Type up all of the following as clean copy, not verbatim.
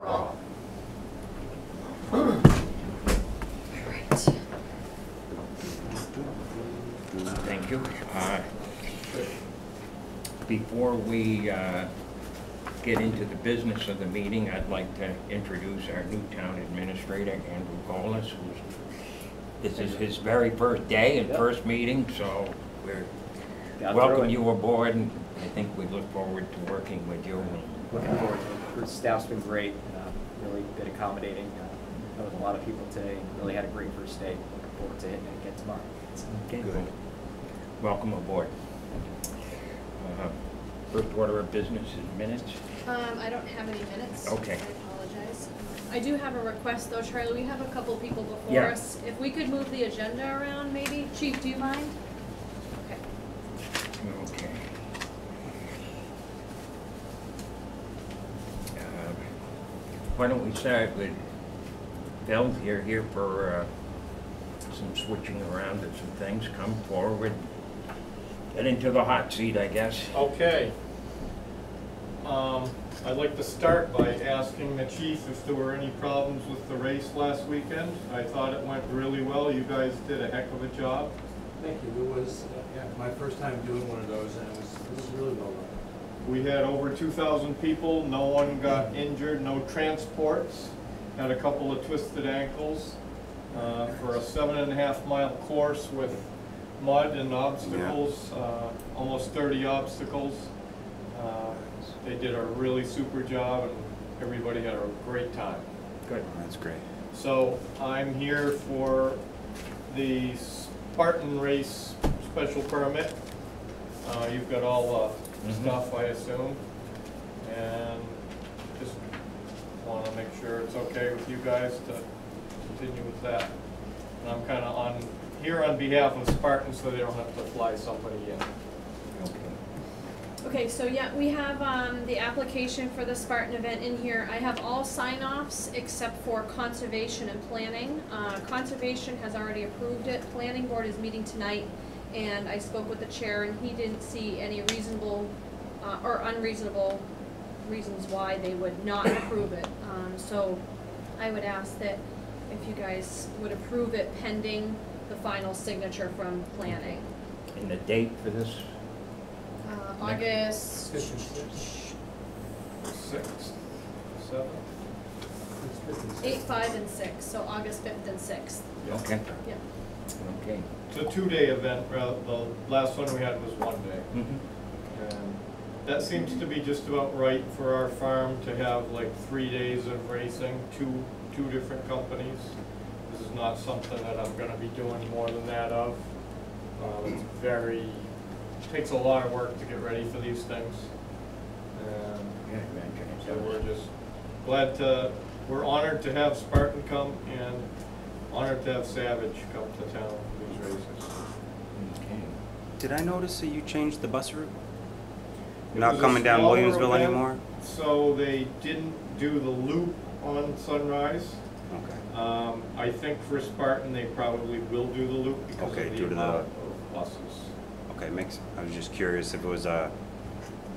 All right. Thank you. Before we get into the business of the meeting, I'd like to introduce our new town administrator, Andrew Golis, this is his very first day and first meeting, so we're welcome you aboard, and I think we look forward to working with you. Looking forward to it. The staff's been great, really been accommodating. Met with a lot of people today, really had a great first day. Looking forward to hitting it again tomorrow. Okay, good. Welcome aboard. First order of business is minutes. I don't have any minutes. Okay. I apologize. I do have a request though, Charlie. We have a couple people before Yeah. us. If we could move the agenda around, maybe. Chief, do you mind? Okay. Okay. Why don't we start with Bill here for some switching around of some things. Come forward. Get into the hot seat, I guess. Okay. I'd like to start by asking the chief if there were any problems with the race last weekend. I thought it went really well. You guys did a heck of a job. Thank you. It was my first time doing one of those, and it was really well done. We had over 2,000 people. No one got injured. No transports. Had a couple of twisted ankles for a 7.5 mile course with mud and obstacles. Almost 30 obstacles. They did a really super job, and everybody had a great time. Good. That's great. So I'm here for the Spartan race special permit. You've got all the stuff, I assume, and just want to make sure it's okay with you guys to continue with that. And I'm kind of here on behalf of Spartan, so they don't have to fly somebody in. Okay, so yeah, we have the application for the Spartan event in here. I have all sign-offs except for Conservation and Planning. Conservation has already approved it. Planning Board is meeting tonight, and I spoke with the chair, and he didn't see any reasonable or unreasonable reasons why they would not approve it. So I would ask that if you guys would approve it pending the final signature from Planning. And the date for this? August 6th, 7th. 8, 5, and 6, so August 5th and 6th. Okay. Yep. Okay. It's a 2-day event. The last one we had was 1 day. And that seems to be just about right for our farm to have like 3 days of racing, two different companies. This is not something that I'm going to be doing more than that of. Takes a lot of work to get ready for these things. And so we're just we're honored to have Spartan come and honored to have Savage come to town for these races. Okay. Did I notice that you changed the bus route? It Not was a coming down smaller Williamsville event, anymore? So they didn't do the loop on Sunrise. Okay. I think for Spartan they probably will do the loop because Okay, of the due to amount of buses. Okay, I was just curious if it was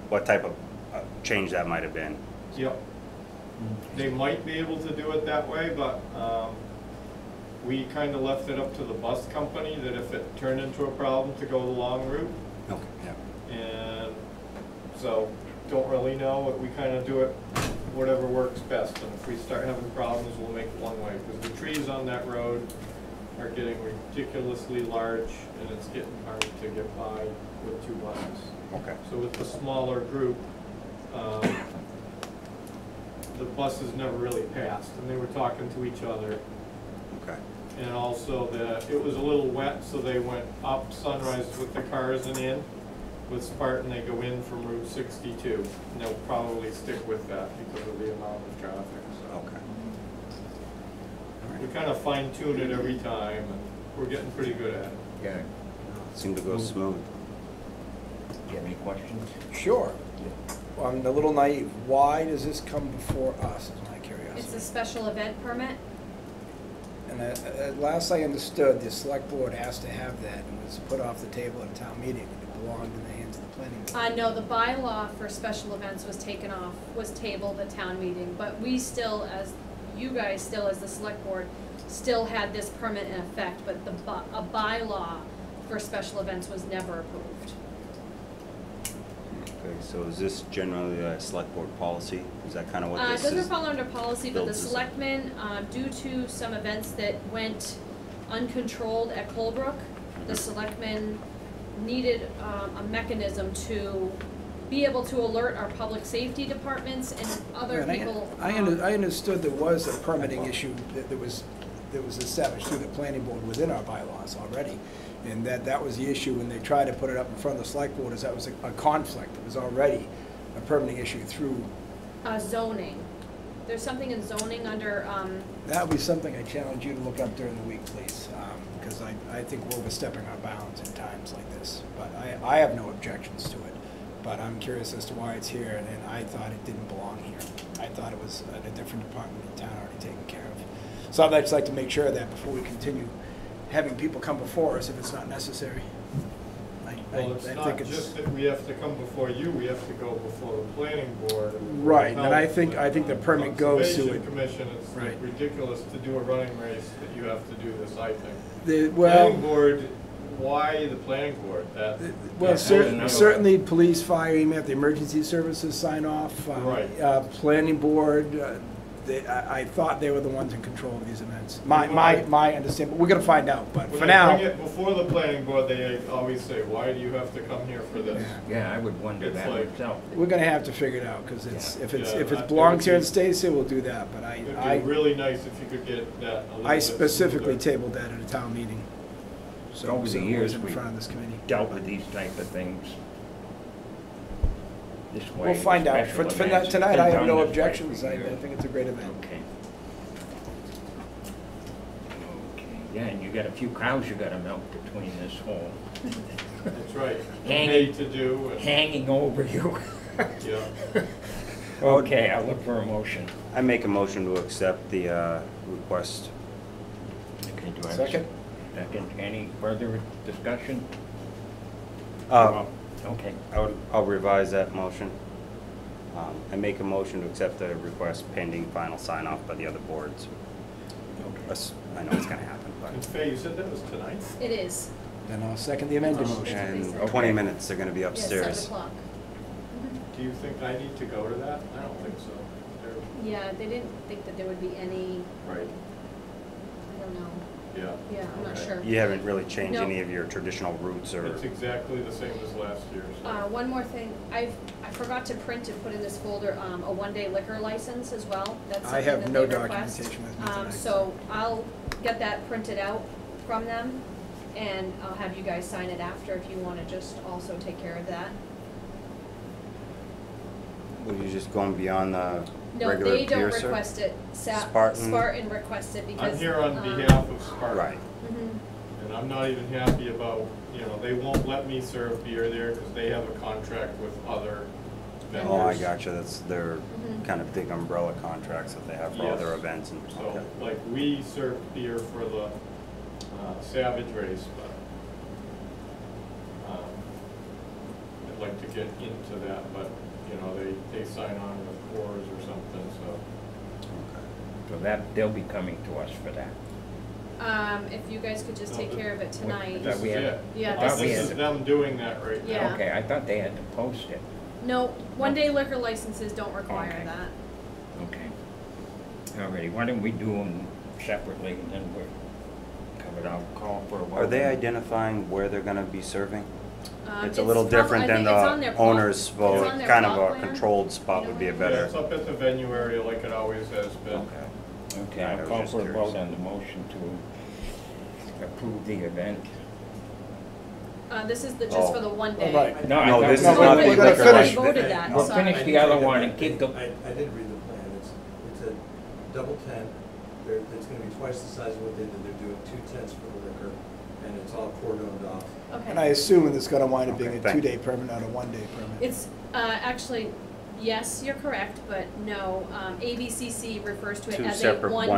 what type of change that might have been. Yep. They might be able to do it that way, but we kind of left it up to the bus company that if it turned into a problem to go the long route. Okay, yeah. And so don't really know. We kind of do it whatever works best. And if we start having problems, we'll make it one way because the trees on that road are getting ridiculously large, and it's getting hard to get by with 2 buses. Okay. So with the smaller group, the buses never really passed, and they were talking to each other. Okay. And also it was a little wet, so they went up Sunrise with the cars and in. With Spartan, they go in from Route 62, and they'll probably stick with that because of the amount of traffic. So. Okay. We kind of fine tune it every time, and we're getting pretty good at it. Yeah. It seemed to go smooth. Do you have any questions? Sure. I'm a little naive. Why does this come before us, is my curiosity? It's a special event permit. And last I understood, the select board has to have that and was put off the table at a town meeting. It belonged in the hands of the planning board. No, the bylaw for special events was taken off, was tabled at town meeting, but we still, as, you guys still as the select board, still had this permit in effect, but a bylaw for special events was never approved. Okay, so is this generally a select board policy? Is that kind of what It this doesn't is? fall under policy, but the builds this up? selectmen, due to some events that went uncontrolled at Colebrook, the selectmen needed a mechanism to be able to alert our public safety departments and other And people. I understood there was a permitting issue that was established through the planning board within our bylaws already. And that was the issue when they tried to put it up in front of the select board, is that was a conflict. It was already a permitting issue through, Zoning. There's something in zoning under, that would be something I challenge you to look up during the week, please. Because I think we're overstepping our bounds in times like this. But I have no objections to it. But I'm curious as to why it's here, and I thought it didn't belong here. I thought it was at a different department in town already taken care of. So I'd just like to make sure of that before we continue having people come before us if it's not necessary. Well, it's not just that we have to come before you, we have to go before the planning board. Right, and I think the permit goes to it. Conservation Commission, it's like Right. ridiculous to do a running race that you have to do this, I think. Planning Well, board, why the planning board? certainly police, fire, EMF, the emergency services sign off. Right. Planning board, I thought they were the ones in control of these events. My understanding, but we're gonna find out, but When for they now. bring it before the planning board, they always say, why do you have to come here for this? Yeah, I would wonder It's that like- myself. We're gonna have to figure it out, because Yeah. if Yeah, it belongs here and stays here, we'll do that, but It'd I be really nice if you could get that a little I bit specifically smoother. tabled that at a town meeting. So Over the it years, was in we front of this committee. dealt with these type of things this way. We'll find out. special For events. tonight, Been I have done no this way objections. for I years. think it's a great event. Okay. Okay, yeah, and you got a few cows you gotta milk between this whole That's right. Hanging- Hay to do, and, hanging over you. yeah. Okay, I'll look for a motion. I make a motion to accept the request. Okay, do I have a Second? Second, any further discussion? Okay. I'll revise that motion. I make a motion to accept the request pending final sign off by the other boards. I know it's gonna happen, And but Faye, you said that was tonight? it is, Then I'll second the amended Oh, motion. in Okay. 20 minutes, they're gonna be yeah, upstairs. 7 o'clock. Do you think I need to go to that? I don't think so. Yeah, they didn't think that there would be any, Right. I don't know, Yeah. yeah, I'm not Okay. sure. You haven't really changed No. any of your traditional routes or, It's exactly the same as last year, so. One more thing, I forgot to print and put in this folder, a one-day liquor license as well. That's I something have that no they request. documentation with me tonight. So I'll get that printed out from them, and I'll have you guys sign it after if you wanna just also take care of that. were you just going beyond the No, regular they don't beer serve? request it, Spartan? Spartan requests it because. I'm here on behalf of Spartan. Right. Mhm. And I'm not even happy about, they won't let me serve beer there because they have a contract with other vendors. Oh, I gotcha, that's their Mhm. kind of big umbrella contracts that they have for Yes. other events and, So, okay. like, we serve beer for the Savage race, but I'd like to get into that, but, they sign on with Coors or something, so. So they'll be coming to us for that. If you guys could just No, take care of it tonight. That This we is had- it. Yeah, This this is is- them doing that right now. Yeah. Okay, I thought they had to post it. No, one-day liquor licenses don't require Okay. that. Okay. Alrighty, why don't we do them separately and then we're covered. I'll call for a vote. Are they identifying where they're gonna be serving? It's a It's little probably- different I than think it's on the their plot- owner's it's vote, on their kind of plot a plan. controlled spot would be a Yeah, better. it's up at the venue area like it always has been. Okay. Okay, I I'll was call just for a curious. vote on the motion to approve the event. This is just for the one day. Oh, right. No, I No, thought this we is were- not we're the gonna liquor finish- license. voted that, We'll so- finish I the did other get one that. and keep the, I did read the plan, it's a double tent, it's gonna be twice the size of what they did, they're doing 2 tents for the liquor, and it's all cordoned off. And I Okay. assume it's gonna wind up being Okay, a thank you. 2-day permit, not a 1-day permit. It's, actually, Yes, you're correct, but no, ABCC refers to it Two as a separate one day.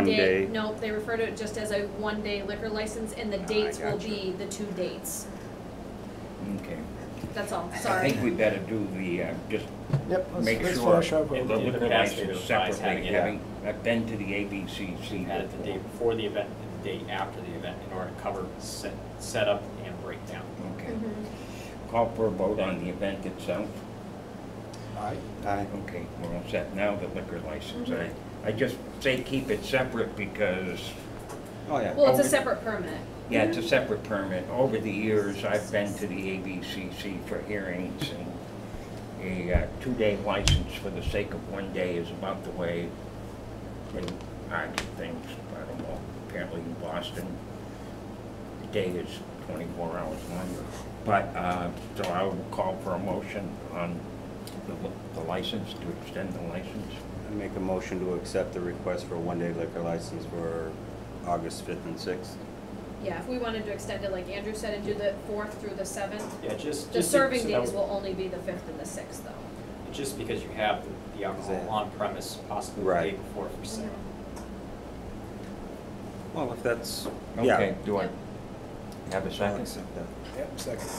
one-day. Nope, they refer to it just as a one-day liquor license, and the I dates will gotcha. be the 2 dates. Okay. That's all, I sorry. think we better do the, just Yep, make let's sure finish up the with In the liquor past, they've license advised separately, having it- having been to the ABCC Had it the day before. before the event and the day after the event in order to cover setup and breakdown. Okay. Mhm. Call for a vote on the event itself. Aye. Aye. Okay, we're all set. Now the liquor license. Mhm. I just say keep it separate because, Oh, yeah. Well, it's a Over- separate permit. yeah, it's a separate permit. Over the years, I've been to the ABCC for hearings, and a 2-day license for the sake of 1 day is about the way they argue things. I don't know, apparently in Boston, the day is 24 hours longer. But, so I will call for a motion on the license, to extend the license. I make a motion to accept the request for a one-day liquor license for August 5th and 6th. Yeah, if we wanted to extend it, like Andrew said, and do the 4th through the 7th, Yeah, just. the just serving so days that- will only be the 5th and the 6th, though. Just because you have the alcohol Is it- on premise, possibly the day Right. before for sale. Well, if that's, yeah. Okay, do I Yep. have a I'll second? accept that. Yep, second.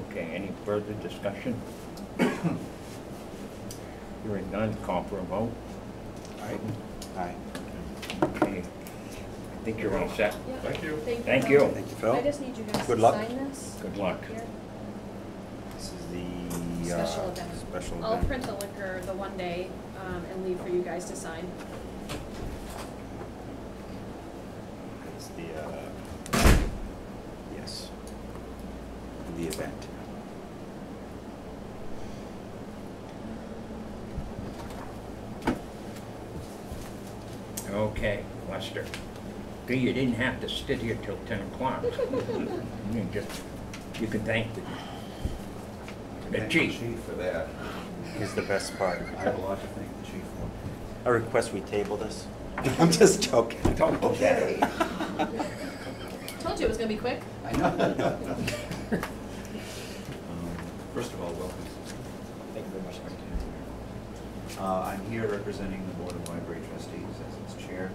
Okay, any further discussion? Hearing none, call for a vote. Aye. Aye. Okay, I think you're all set. Yep. Thank you. Thank you. Thank you, Phil. I just need you guys Good to luck. sign this. Good luck. Here. This is the Special event. special I'll event. print the liquor, the 1 day, and leave for you guys to sign. It's the, yes, the event. Okay, Lester. See, you didn't have to sit here till 10 o'clock. You can thank the Thank chief. the chief for that. Is the best part. I have a lot to thank the chief for. I request we table this. I'm just joking. Okay. Told you it was gonna be quick. I know. First of all, welcome. Thank you very much. I'm here representing the Board of Library Trustees as its chair.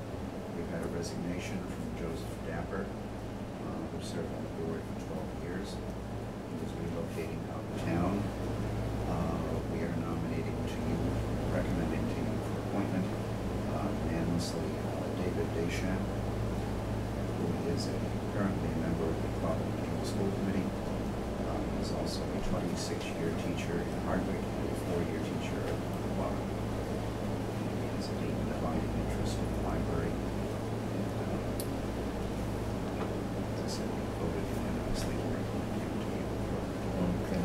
We've had a resignation from Joseph Dapper, who served on the board for 12 years. He was relocating out of town. We are nominating to you, recommending to you for appointment, unanimously, David Deschamps, who is currently a member of the Cobble Regional School Committee. He's also a 26-year teacher in Hardwick and a 4-year teacher at Quebec. He has a deep and abiding interest in the library. And, as I said, we voted unanimously to recommend him to you. Okay.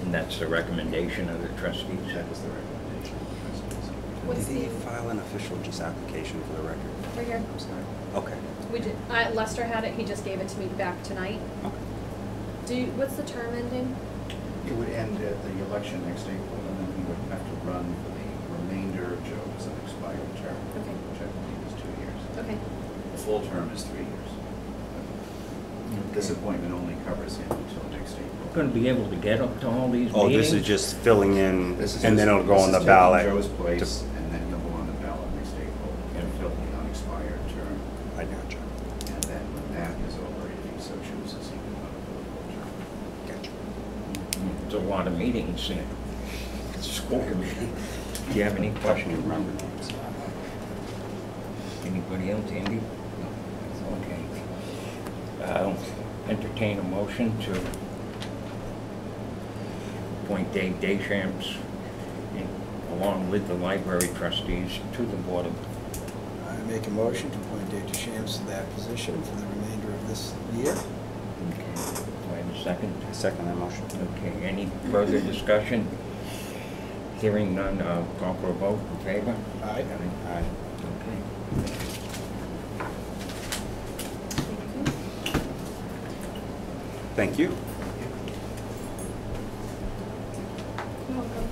And that's the recommendation of the trustees? That was the recommendation of the trustees. What's Did he the- file an official just application for the record? Right here. I'm sorry. Okay. We did, Lester had it, he just gave it to me back tonight. Okay. What's the term ending? It would end at the election next April, and then he would have to run for the remainder of Joe's unexpired term, Okay. which I believe is 2 years. Okay. The full term is 3 years. This appointment only covers him until next April. Going to be able to get up to all these meetings? Oh, this is just filling in, This is and then just- it'll go on the this is taking ballot. Joe's to- place, and then he'll go on the ballot next April and fill the unexpired term. I gotcha. And then when that is over, if he so chooses, he can run for the full term. Gotcha. It's a lot of meetings in the school committee. Do you have any Question questions? remember names. Anybody else, Andy? Okay. Entertain a motion to appoint Dave Deschamps along with the library trustees to the board of, I make a motion to appoint Dave Deschamps to that position for the remainder of this year. okay, do I have a second? I second that motion. Okay, any further discussion? Hearing none, call for a vote in favor? Aye. Aye. Okay. Thank you. You're welcome.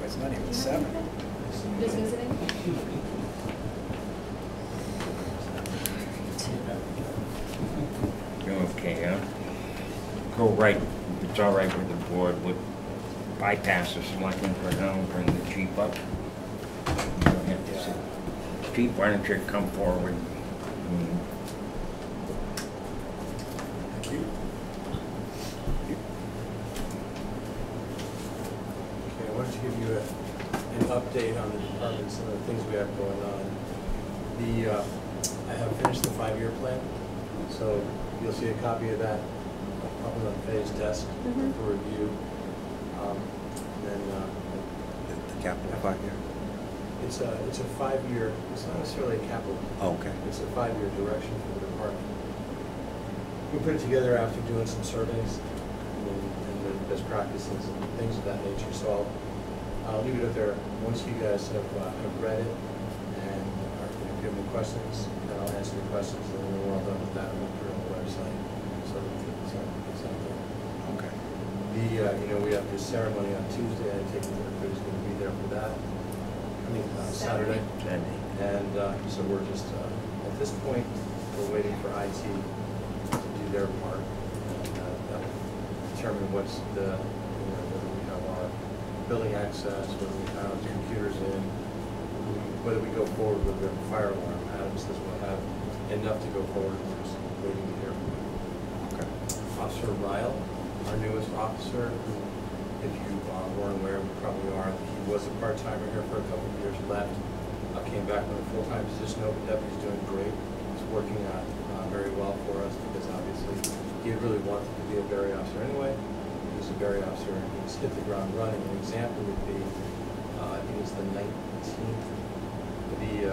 It's not even 7. Just visiting? Okay, go right, it's all right with the board, would bypass the selectmen for now and bring the chief up. You don't have to sit. Chief, why don't you come forward? Thank you. Okay, I wanted to give you an update on the departments and the things we have going on. I have finished the 5-year plan, so you'll see a copy of that probably on Faye's desk for review. And then The capital 5-year? it's a 5-year, it's not necessarily a capital. Oh, okay. It's a 5-year direction for the department. We put it together after doing some surveys and the best practices and things of that nature. So I'll leave it up there. Once you guys have read it and if you have any questions, then I'll answer the questions. And then we're all done with that. We'll put it on the website. So it's out there. Okay. We have this ceremony on Tuesday. I take it that everybody's going to be there for that. I mean, Saturday. And so we're just, at this point, we're waiting for IT to do their part. And that'll determine what's whether we have our building access, whether we have computers in, whether we go forward with the fire alarm. Adam says we'll have enough to go forward. We're just waiting to hear from him. Okay. Officer Ryle, our newest officer, who, if you weren't aware, we probably are, he was a part-timer here for a couple of years, left, came back with a full-time position, open deputy's doing great. He's working out very well for us because obviously he really wanted to be a Barry officer anyway. He was a Barry officer and he's hit the ground running. An example would be, I think it's the 19th, the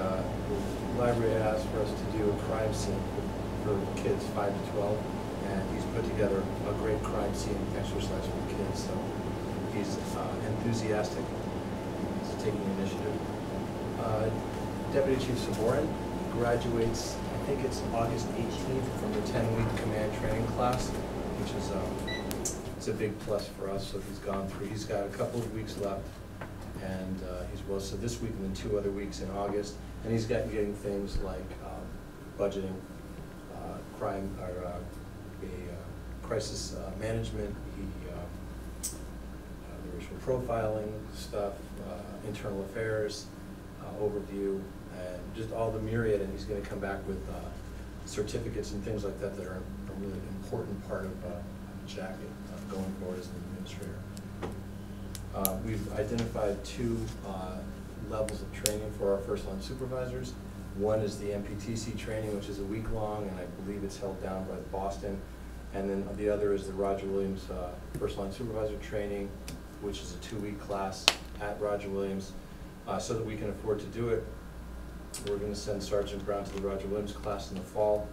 library asked for us to do a crime scene for kids 5 to 12, and he's put together a great crime scene exercise for kids. So he's enthusiastic. He's taking initiative. Deputy Chief Saborin graduates, I think it's August 18th, from the 10-week command training class, which is it's a big plus for us. So he's gone through. He's got a couple of weeks left, and so this week and then 2 other weeks in August, and he's getting things like budgeting, crime or crisis management, the racial profiling stuff, internal affairs, overview, and just all the myriad, and he's going to come back with certificates and things like that that are a really important part of Jack going forward as an administrator. We've identified 2 levels of training for our first-line supervisors. One is the MPTC training, which is a week long, and I believe it's held down by Boston. And then the other is the Roger Williams first-line supervisor training, which is a 2-week class at Roger Williams. So that we can afford to do it, we're going to send Sergeant Brown to the Roger Williams class in the fall.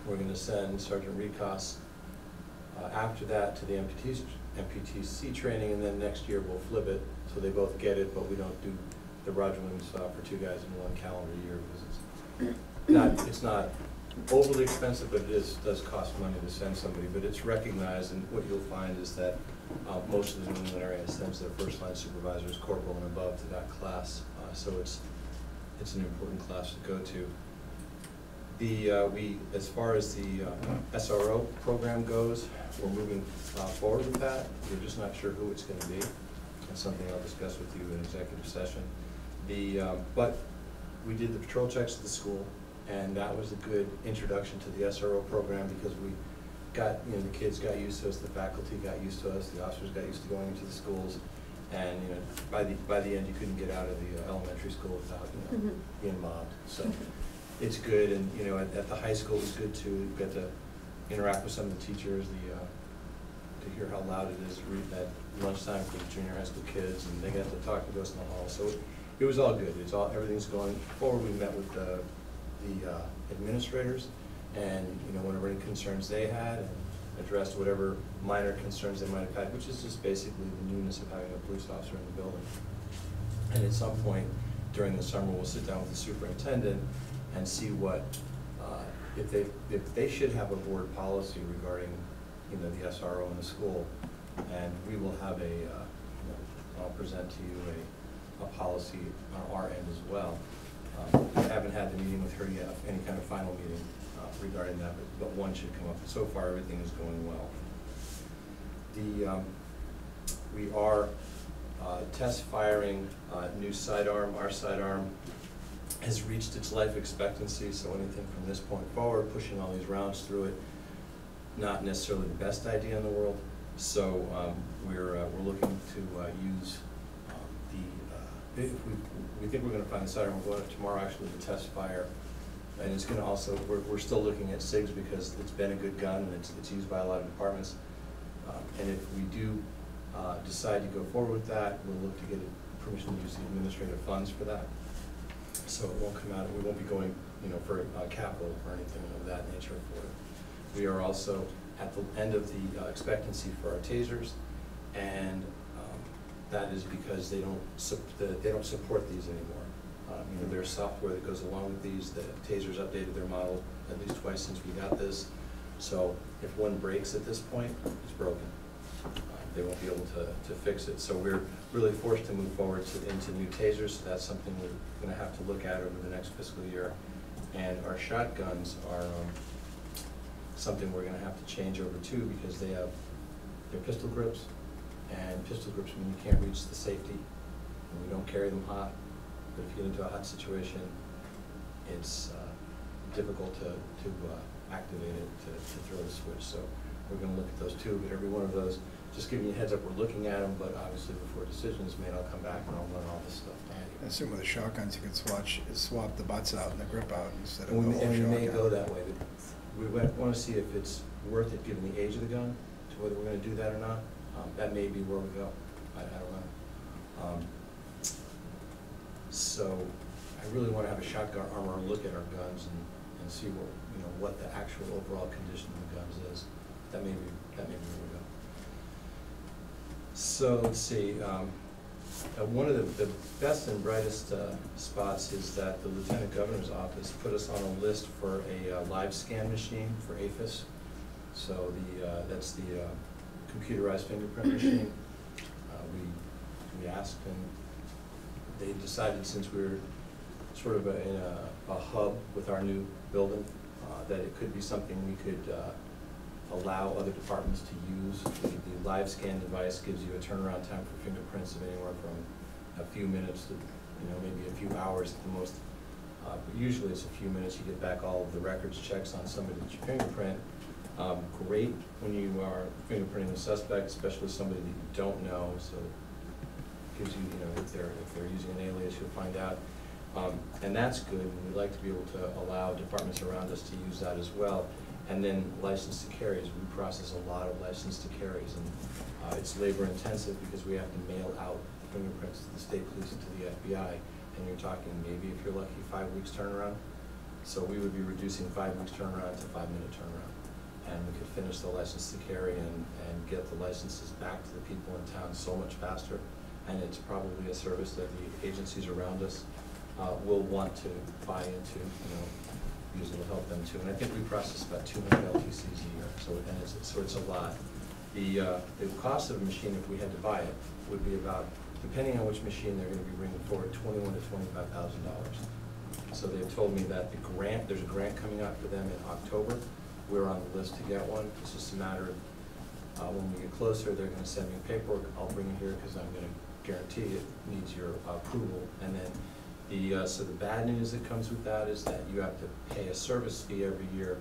We're going to send Sergeant Recos after that to the MPTC training, and then next year we'll flip it so they both get it, but we don't do the Roger Williams for 2 guys in 1 calendar year because it's not overly expensive, but it does cost money to send somebody. But it's recognized, and what you'll find is that most of the New England area sends their first-line supervisors, corporal and above, to that class. So it's an important class to go to. As far as the SRO program goes, we're moving forward with that. We're just not sure who it's going to be. That's something I'll discuss with you in executive session. But we did the patrol checks at the school, and that was a good introduction to the SRO program because we got, the kids got used to us, the faculty got used to us, the officers got used to going into the schools, and by the end you couldn't get out of the elementary school without being mobbed. So it's good, and at the high school it was good too. We got to interact with some of the teachers, to hear how loud it is at lunchtime for the junior high school kids, and they got to talk to us in the hall. So it was all good. Everything's going forward. We met with the administrators, and whatever any concerns they had, and addressed whatever minor concerns they might have had, which is just basically the newness of having a police officer in the building. And at some point during the summer, we'll sit down with the superintendent and see what if they should have a board policy regarding the SRO in the school, and we will have I'll present to you a policy on our end as well. We haven't had the meeting with her yet, any kind of final meeting regarding that, but one should come up. So far, everything is going well. We are test firing new sidearm. Our sidearm has reached its life expectancy, so anything from this point forward, pushing all these rounds through it, not necessarily the best idea in the world. So we're looking to use if we think we're going to find the sidearm. We're going to tomorrow actually to test fire, and it's going to also, we're still looking at SIGs because it's been a good gun and it's used by a lot of departments. And if we do decide to go forward with that, we'll look to get permission to use the administrative funds for that. So it won't come out, we won't be going, for capital or anything of that nature for it. We are also at the end of the expectancy for our tasers, and that is because they don't support these anymore. There's software that goes along with these. The tasers updated their model at least twice since we got this. So if one breaks at this point, it's broken. They won't be able to fix it. So we're really forced to move forward into new tasers. So that's something we're going to have to look at over the next fiscal year. And our shotguns are something we're going to have to change over too, because their pistol grips, and pistol grips mean you can't reach the safety, and we don't carry them hot. But if you get into a hot situation, it's difficult to activate it, to throw the switch. So we're going to look at those too, but every one of those, just giving you a heads up, we're looking at them, but obviously before a decision is made, I'll come back and I'll run all this stuff down. I assume with the shotguns, you could swap the butts out and the grip out instead of the And whole we may shotgun. go that way. We want to see if it's worth it given the age of the gun, to whether we're going to do that or not. That may be where we go. I don't know. So I really want to have a shotgun armor look at our guns and see what the actual overall condition of the guns is. That may be where we go. So let's see. One of the best and brightest spots is that the Lieutenant Governor's office put us on a list for a live scan machine for APHIS. So that's the computerized fingerprint machine. We asked, and they decided, since we're sort of in a hub with our new building, that it could be something we could allow other departments to use. The live scan device gives you a turnaround time for fingerprints of anywhere from a few minutes to maybe a few hours at the most. But usually it's a few minutes. You get back all of the records checks on somebody that's your fingerprint. Great when you are fingerprinting a suspect, especially somebody that you don't know. So it gives you, if they're using an alias, you'll find out. And that's good, and we'd like to be able to allow departments around us to use that as well. And then license to carries. We process a lot of license to carries, and it's labor intensive because we have to mail out fingerprints to the state police and to the FBI. And you're talking maybe, if you're lucky, 5 weeks turnaround. So we would be reducing 5 weeks turnaround to 5-minute turnaround. And we could finish the license to carry and get the licenses back to the people in town so much faster. And it's probably a service that the agencies around us will want to buy into, because it'll help them too. And I think we process about 200 LTCs a year, so it's a lot. The cost of a machine, if we had to buy it, would be about, depending on which machine they're going to be bringing forward, $21,000 to $25,000. So they've told me that there's a grant coming out for them in October. We're on the list to get one. It's just a matter of when we get closer, they're going to send me paperwork. I'll bring it here because I'm going to guarantee it needs your approval. And then so the bad news that comes with that is that you have to pay a service fee every year,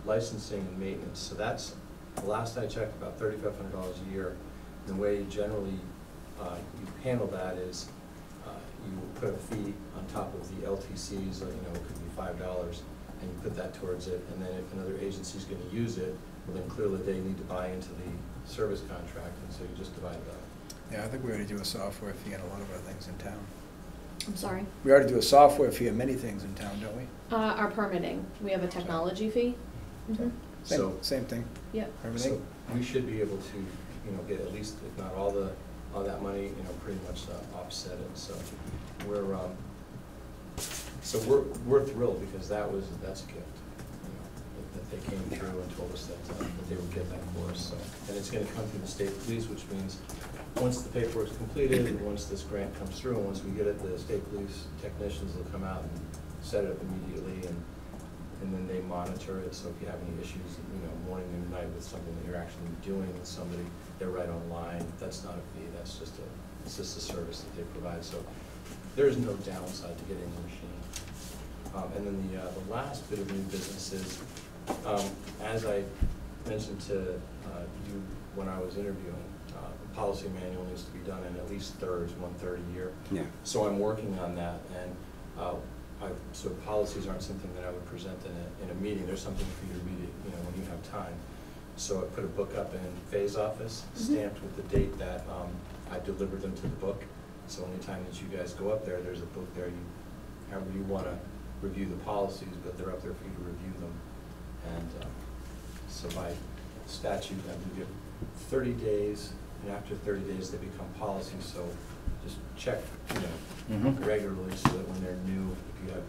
licensing and maintenance. So that's, the last I checked, about $3,500 a year. And the way generally you handle that is you put a fee on top of the LTCs, it could be $5, and you put that towards it. And then if another agency is going to use it, well, then clearly they need to buy into the service contract, and so you just divide it up. Yeah, I think we ought to do a software fee on a lot of our things in town. I'm sorry? We ought to do a software fee on many things in town, don't we? Our permitting, we have a technology fee. Mm-hmm. Same thing. Yep. Everything. So we should be able to, get at least, if not all that money, pretty much offset it. So we're thrilled because that's a gift. That they came through and told us that they would get that for us. So, and it's going to come through the state police, which means once the paperwork is completed, and once this grant comes through, and once we get it, the state police technicians will come out and set it up immediately, and then they monitor it. So if you have any issues, morning and night with something that you're actually doing with somebody, they're right online. That's not a fee, it's just a service that they provide. So there's no downside to getting the machine. And then the last bit of new business is, as I mentioned to you when I was interviewing, the policy manual needs to be done in at least thirds, 1/3 a year. Yeah. So I'm working on that, and so policies aren't something that I would present in a meeting. There's something for you to read it, when you have time. So I put a book up in Faye's office, stamped with the date that I delivered them to the book. So anytime that you guys go up there, there's a book there. However you want to review the policies, but they're up there for you to review them. And so by statute, I believe you have 30 days, and after 30 days, they become policies. So just check, regularly, so that when they're new, if you have,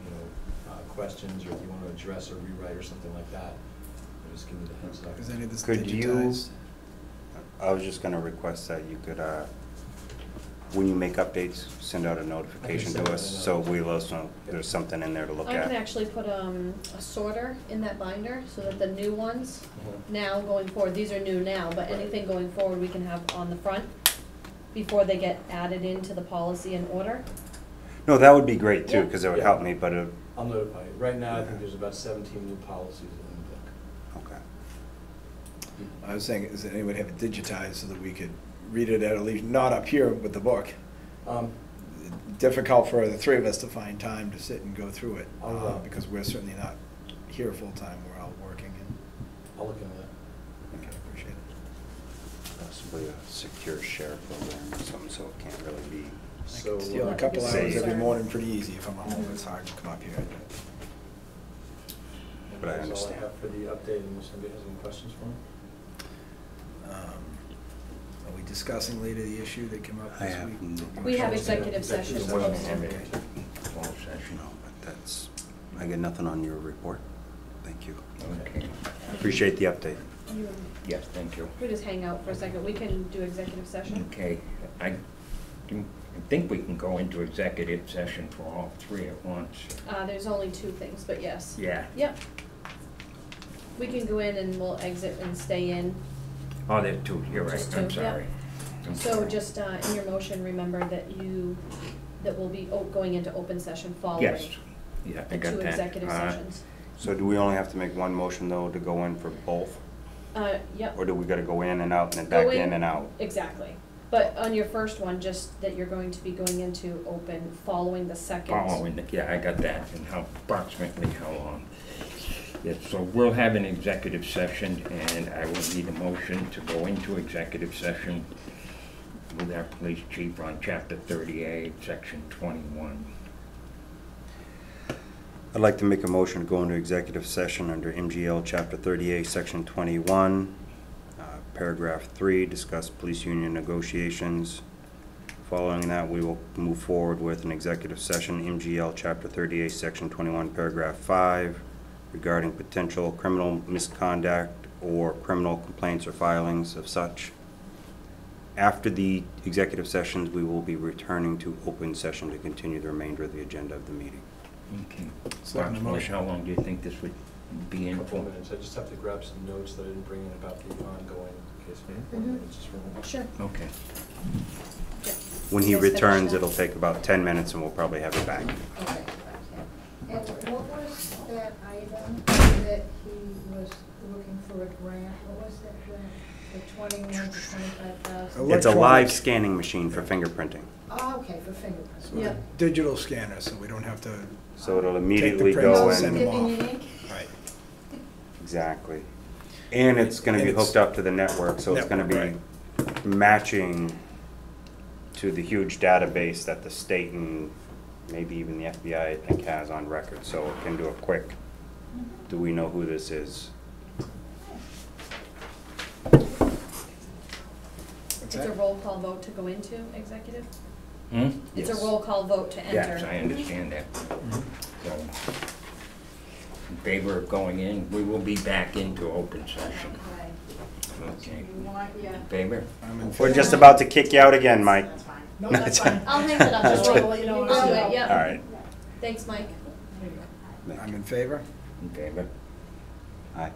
questions, or if you want to address or rewrite or something like that, just give me the heads up. Is any of this Could digitized? I was just gonna request that you could, when you make updates, send out a notification send to out us, a so we let us know there's something in there to look I can at. actually put a sorter in that binder so that the new ones Mhm. now going forward, these are new now, but anything going forward we can have on the front before they get added into the policy and order. No, that would be great too, Yeah. because it would Yeah. help me, but, I'll notify you. Right now, I think there's about 17 new policies in the book. okay. I was saying, does anyone have it digitized so that we could read it at least, not up here with the book? Difficult for the three of us to find time to sit and go through it, because we're certainly not here full-time, we're out working. And I'll look into that. okay, appreciate it. Possibly a secure share program or something, so it can't really be. So, Steal a couple Say- hours every morning pretty easy. If I'm home, it's hard to come up here. But I that's all understand. I have for the update, unless somebody has any questions for me. Are we discussing later the issue that came up I this have week? no- We have executive session. Executive We'll session. have it closed session. No, but that's, I get nothing on your report. Thank you. Okay. Appreciate the update. You- Yes, thank you. We just hang out for a second. We can do executive session. Okay, I think we can go into executive session for all three at once. There's only two things, but yes. Yeah. Yep. We can go in and we'll exit and stay in. Oh, there's two, you're right, Just I'm two, yeah. sorry. I'm So sorry. just in your motion, remember that we'll be going into open session following Yes, yeah, I the got two that. executive sessions. So do we only have to make one motion though to go in for both? Yep. Or do we gotta go in and out and then Go back in and out? Exactly. But on your first one, just that you're going to be going into open following the second. Yeah, I got that, and approximately how long. Yes, so we'll have an executive session, and I will need a motion to go into executive session with our police chief on chapter 38, section 21. I'd like to make a motion to go into executive session under MGL Chapter 38, Section 21, Paragraph 3, discuss police union negotiations. Following that, we will move forward with an executive session, MGL Chapter 38, Section 21, Paragraph 5, regarding potential criminal misconduct or criminal complaints or filings of such. After the executive sessions, we will be returning to open session to continue the remainder of the agenda of the meeting. Okay. Second Approximately motion. how long do you think this would be in Couple for? minutes. I just have to grab some notes that I didn't bring in about the ongoing case. Mhm. Just for a moment. Sure. Okay. Yeah. When he Let's finish returns, that. it'll take about 10 minutes and we'll probably have it back. Okay, and what was that item that he was looking for a grant? What was that grant? The 21 to 25,000? It's a live Electronic. scanning machine for fingerprinting. Oh, okay, for fingerprints. Yeah. Digital scanner, so we don't have to. So it'll Take the immediately prints go and send in. them off. Dipping in ink? Right. Exactly. And it's gonna be And it's- hooked up to the network, so it's gonna Network, be matching to the huge database that the state and maybe even the FBI, I think, has on record. So it can do a quick, do we know who this is? What's It's a that? roll call vote to go into executive? Hmm? It's a Yes. roll call vote to enter. Yes, I understand that. So, in favor of going in, we will be back into open session. Okay. Okay. You want, yeah. In favor? I'm in We're favor. just about to kick you out again, Mike. That's fine. No, No, that's fine. I'll hang it up, just That's roll, You don't I'll want do to it, yep. All right. Thanks, Mike. I'm in favor. In favor? Aye.